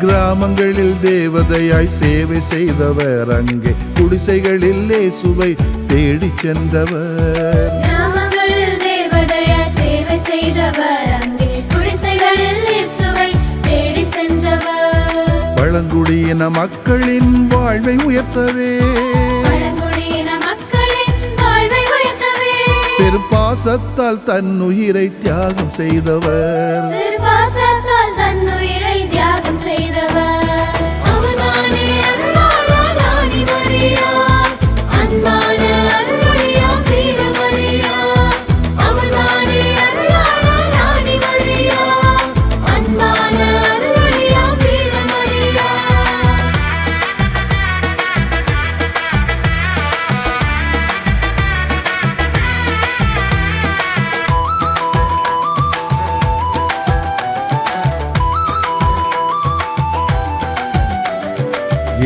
கிராமங்களில் தேவதையாய் சேவை செய்தவர், அங்கே குடிசைகளில் இயேசுவை தேடி சென்றவர். கிராமங்களில் தேவதையாய் சேவை செய்தவர், அங்கே குடிசைகளில் இயேசுவை தேடி சென்றவர். பழங்குடியின மக்களின் வாழ்வை உயர்த்தவே, பழங்குடியின மக்களின் வாழ்வை உயர்த்தவே, பெரும்பாசத்தால் தன்னுயிரை தியாகம் செய்தவர். திருப்பாசத்தால் தன்னுயிரை தியாகம் செய்தவர். அவர்தானே அருளாளர் ராணி மரியா, அன்பான அருளுடையாம் தீர மரியா. அவர்தானே அருளாளர் ராணி மரியா, அன்பான அருளுடையாம் தீர மரியா.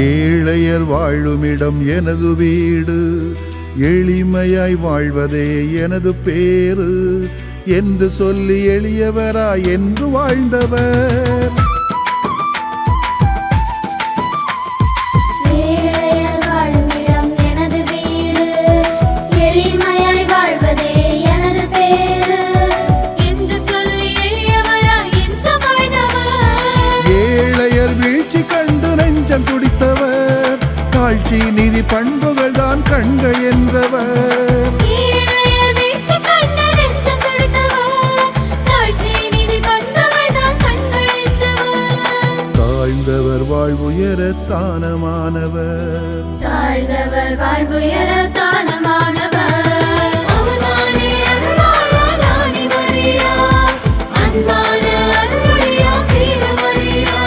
ஏழையர் வாழுமிடம் எனது வீடு, எளிமையாய் வாழ்வதே எனது பேரு என்று சொல்லி எளியவராய் என்று வாழ்ந்தவர். ஏழையர் வாழுமிடம் எனது வீடு, எளிமையாய் வாழ்வதே எனது பேரு என்று சொல்லி எளியவராய் என்று வாழ்ந்தவர். ஏழையர் வீழ்ச்சி கண்டு நெஞ்சம் துடித்தவர், தாழ்ச்சி நீதி பண்புகள் தான் கண்கள் என்றவர். ஏழையர் வீழ்ச்சி கண்டு நெஞ்சம் துடித்தவர், தாழ்ச்சி நீதி பண்புகள் தான் கண்கள் என்றவர். தாழ்ந்தவர் வாழ்வுயர தானமானவர், தாழ்ந்தவர் வாழ்வுயர தானமானவர். அவர்தானே அருளாளர் ராணி மரியா, அன்பான அருளுடையாம் தீர மரியா.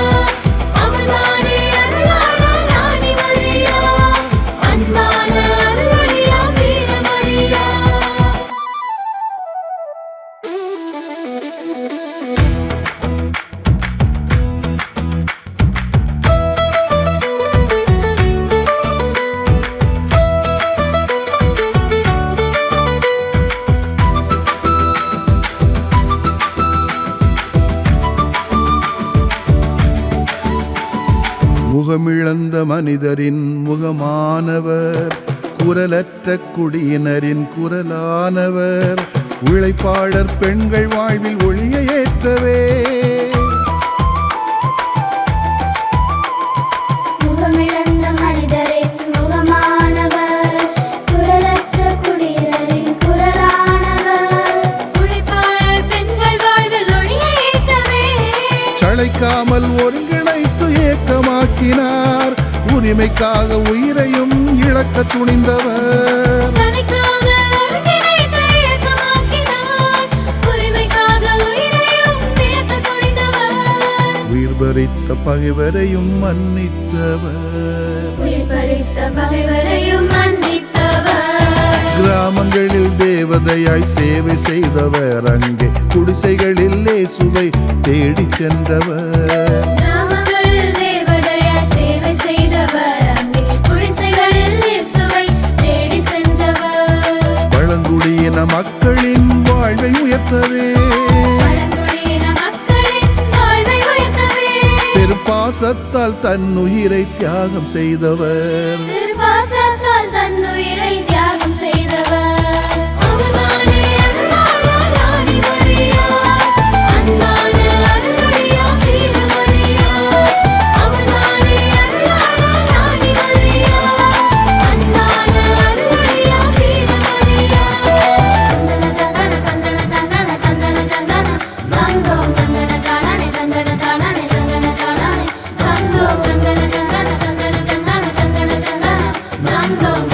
அவர்தானே அருளாளர் ராணி மரியா, அன்பான அருளுடையாம் தீர மரியா. முகமிழந்த மனிதரின் முகமானவர், குரலற்ற குடியினரின் குரலானவர், உழைப்பாளர் பெண்கள் வாழ்வில் ஒளியை ஏற்றவே. முகமிழந்த மனிதரின் முகமானவர், குரலற்ற குடியினரின் குரலானவர், உழைப்பாளர் பெண்கள் வாழ்வில் ஒளியை ஏற்றவே. சளைக்காமல் ஒருங்கிணைத்து ஏக்கமாக்கினார், உரிமைக்காக உயிரையும் இழக்க துணிந்தவர். சலிக்காமல் ஒருங்கிணைத்து ஏக்கமாக்கினார், உரிமைக்காக உயிரையும் இழக்க துணிந்தவர். உயிர் பறித்த பகைவரையும் மன்னித்தவர், உயிர் பறித்த பகைவரையும் மன்னித்தவர். கிராமங்களில் தேவதையாய் சேவை செய்தவர், அங்கே குடிசைகளில் இயேசுவை தேடி சென்றவர். கிராமங்களில் தேவதையாய் சேவை செய்தவர், அங்கே குடிசைகளில் இயேசுவை தேடி சென்றவர். பழங்குடியின மக்களின் வாழ்வை உயர்த்தவே, பழங்குடியின மக்களின் வாழ்வை உயர்த்தவே, பெரும்பாசத்தால் தன்னுயிரை தியாகம் செய்தவர். திருப்பாசத்தால் தன்னுயிரை தியாகம் செய்தவர். அவர்தானே அருளாளர் ராணி மரியா, அன்பான அருளுடையாம் தீர மரியா. அவர்தானே அருளாளர் ராணி மரியா, அன்பான அருளுடையாம் தீர மரியா. தந்தன தந்தன தந்தன தந்தன தந்தன தந்தோம் தந்தன தானே தந்தன தானே தந்தன தானே தந்தோம் தந்தன தந்தன தந்தன தந்தன தந்தன தந்தன தந்தோம்